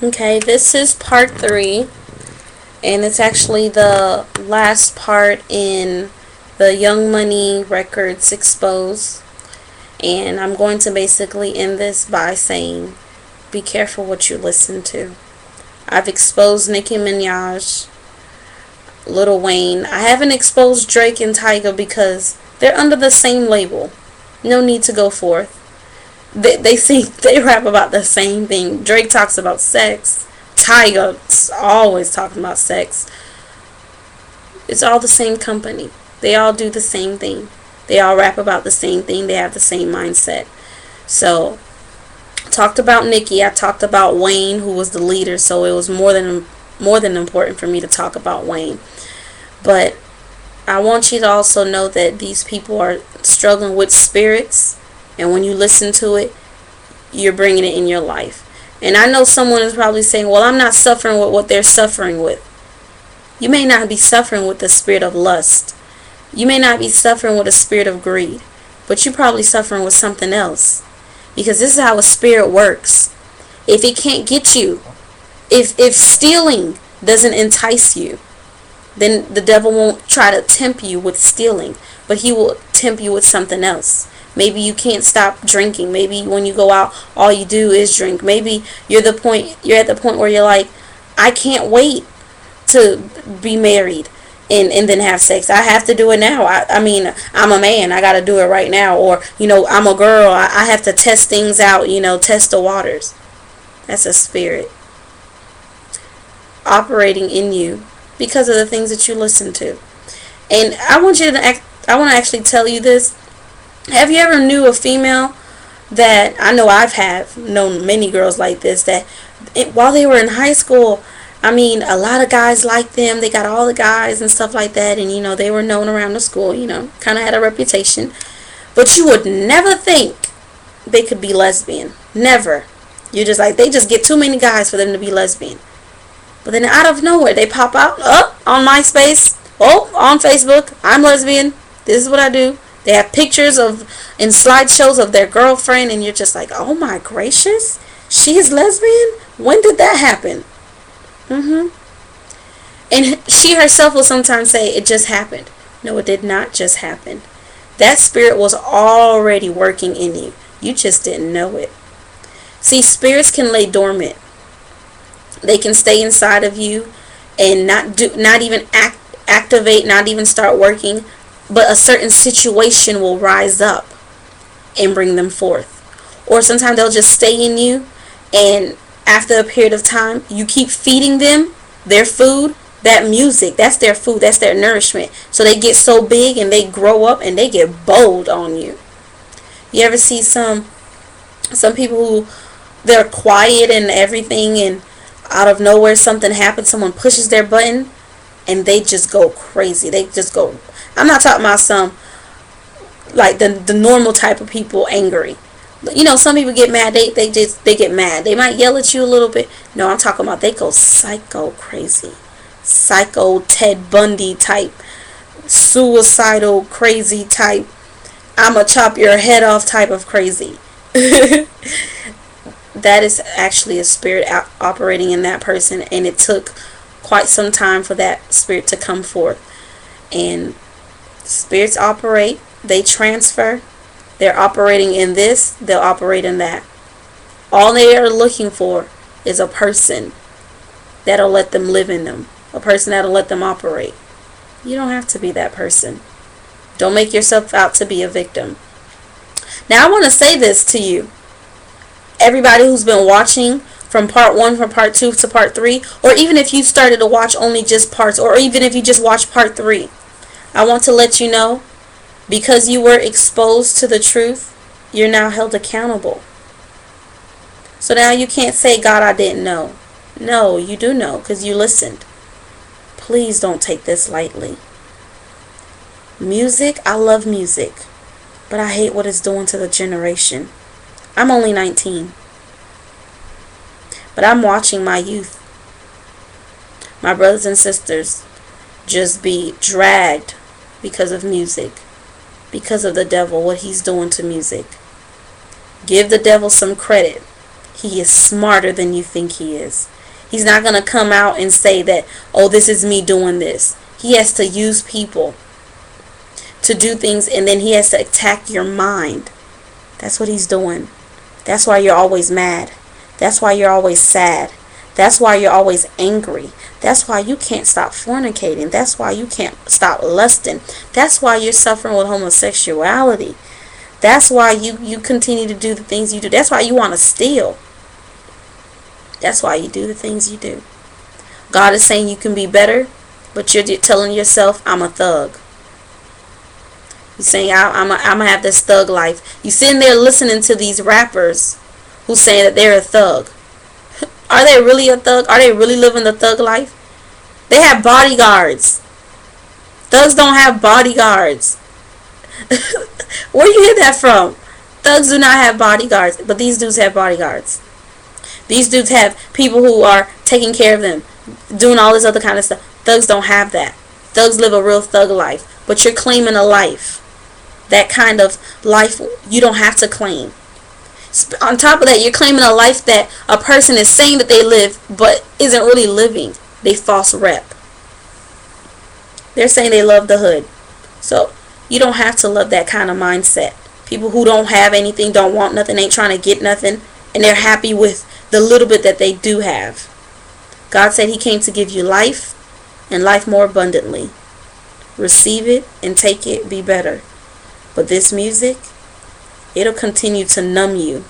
Okay, this is part 3, and it's actually the last part in the Young Money Records Expose. And I'm going to basically end this by saying, be careful what you listen to. I've exposed Nicki Minaj, Lil Wayne. I haven't exposed Drake and Tyga because they're under the same label. No need to go forth. They sing, they rap about the same thing. Drake talks about sex. Tyga's always talking about sex. It's all the same company. They all do the same thing. They all rap about the same thing. They have the same mindset. So, talked about Nicki. I talked about Wayne, who was the leader. So it was more than important for me to talk about Wayne. But I want you to also know that these people are struggling with spirits, and when you listen to it, you're bringing it in your life. And I know someone is probably saying, well, I'm not suffering with what they're suffering with. You may not be suffering with the spirit of lust. You may not be suffering with a spirit of greed, but you're probably suffering with something else. Because this is how a spirit works. If it can't get you, if stealing doesn't entice you, then the devil won't try to tempt you with stealing, but he will tempt you with something else. Maybe you can't stop drinking. Maybe when you go out, all you do is drink. Maybe you're at the point where you're like, I can't wait to be married and then have sex. I have to do it now. I mean, I'm a man. I got to do it right now. Or, I'm a girl. I have to test things out, test the waters. That's a spirit operating in you because of the things that you listen to. And I want to actually tell you this. Have you ever knew a female that, I know I've known many girls like this, that while they were in high school, I mean, a lot of guys liked them. They got all the guys and stuff like that. And, they were known around the school, kind of had a reputation. But you would never think they could be lesbian. Never. You're just like, they just get too many guys for them to be lesbian. But then out of nowhere, they pop out, on MySpace, on Facebook, I'm lesbian. This is what I do. They have pictures in slideshows of their girlfriend, and you're just like, oh my gracious, she is lesbian? When did that happen? And she herself will sometimes say, it just happened. No, it did not just happen. That spirit was already working in you. You just didn't know it. See, spirits can lay dormant. They can stay inside of you and not even activate, not even start working, but a certain situation will rise up and bring them forth. Or sometimes they'll just stay in you, and after a period of time, you keep feeding them their food, that music, that's their food, that's their nourishment. So they get so big and they grow up and they get bold on you. You ever see some people who they're quiet and everything, and out of nowhere something happens, someone pushes their button and they just go crazy. They just go, I'm not talking about some like the normal type of people angry. Some people get mad, they get mad. They might yell at you a little bit. No, I'm talking about they go psycho crazy. Psycho Ted Bundy type, suicidal crazy type, I'ma chop your head off type of crazy. That is actually a spirit operating in that person, and it took quite some time for that spirit to come forth. And spirits operate, they transfer, they're operating in this, they'll operate in that. All they are looking for is a person that'll let them live in them, a person that'll let them operate. You don't have to be that person. Don't make yourself out to be a victim. Now I want to say this to you, everybody who's been watching from part 1, from part 2 to part 3, or even if you started to watch only just parts, or even if you just watched part 3, I want to let you know, because you were exposed to the truth, you're now held accountable. So now you can't say, God, I didn't know. No, you do know, because you listened. Please don't take this lightly. Music, I love music, but I hate what it's doing to the generation. I'm only 19, but I'm watching my youth, my brothers and sisters, just be dragged because of music, because of the devil, what he's doing to music. Give the devil some credit. he is smarter than you think he is. He's not going to come out and say that, oh, this is me doing this. He has to use people to do things, and then he has to attack your mind. That's what he's doing. That's why you're always mad. That's why you're always sad. That's why you're always angry. That's why you can't stop fornicating. That's why you can't stop lusting. That's why you're suffering with homosexuality. That's why you continue to do the things you do. That's why you want to steal. That's why you do the things you do. God is saying you can be better, but you're telling yourself, I'm a thug. You're saying, I'm going to have this thug life. You're sitting there listening to these rappers who say that they're a thug. Are they really a thug? Are they really living the thug life? They have bodyguards. Thugs don't have bodyguards. Where you hear that from? Thugs do not have bodyguards, but these dudes have bodyguards. These dudes have people who are taking care of them, doing all this other kind of stuff. Thugs don't have that. Thugs live a real thug life, but you're claiming a life. That kind of life you don't have to claim. On top of that, you're claiming a life that a person is saying that they live, but isn't really living. They false rep. They're saying they love the hood. So you don't have to love that kind of mindset. People who don't have anything, don't want nothing, ain't trying to get nothing, and they're happy with the little bit that they do have. God said he came to give you life, and life more abundantly. Receive it and take it, be better. But this music, it'll continue to numb you.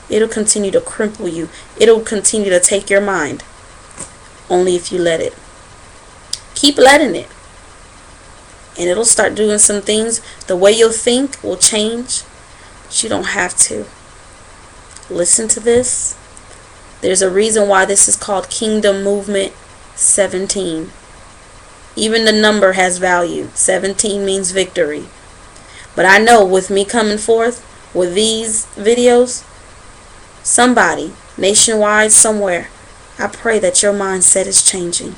It'll continue to cripple you. It'll continue to take your mind. Only if you let it. Keep letting it. And it'll start doing some things. The way you'll think will change. But you don't have to. Listen to this. There's a reason why this is called Kingdom Movement 17. Even the number has value. 17 means victory. But I know with me coming forth with these videos, somebody, nationwide, somewhere, I pray that your mindset is changing.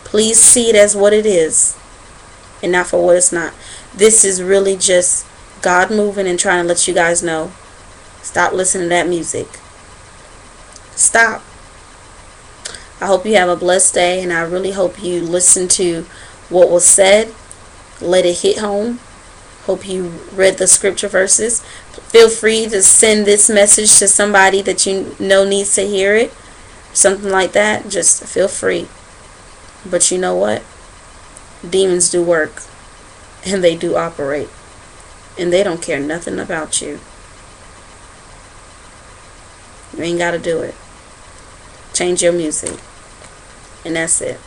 Please see it as what it is and not for what it's not. This is really just God moving and trying to let you guys know, stop listening to that music. Stop. I hope you have a blessed day, and I really hope you listen to what was said. Let it hit home. Hope you read the scripture verses. Feel free to send this message to somebody that you know needs to hear it. Something like that. Just feel free. But you know what? Demons do work. And they do operate. And they don't care nothing about you. You ain't got to do it. Change your music. And that's it.